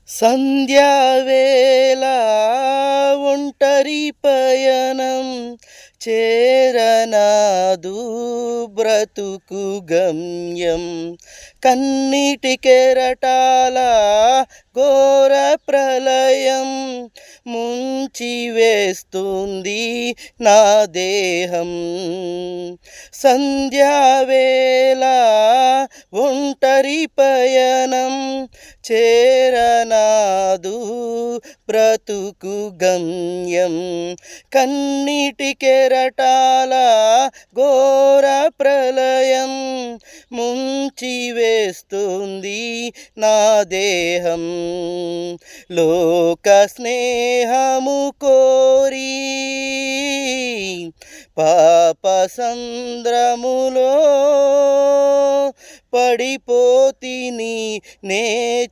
సంధ్యావేళ ఒంటరి పయనం చేరనాదు బ్రతుకు గమ్యం. కన్నీటి కెరటాల ఘోర ప్రళయం ముంచి వేస్తుంది నా దేహం. సంధ్యావేళ ఒంటరి పయనం చేరనాదు బ్రతుకు గమ్యం. కన్నీటి కెరటాల ఘోర ప్రళయం ముంచి వేస్తుంది నా దేహం. లోక స్నేహము కోరి పాప సంద్రములో పడిపోతిని నే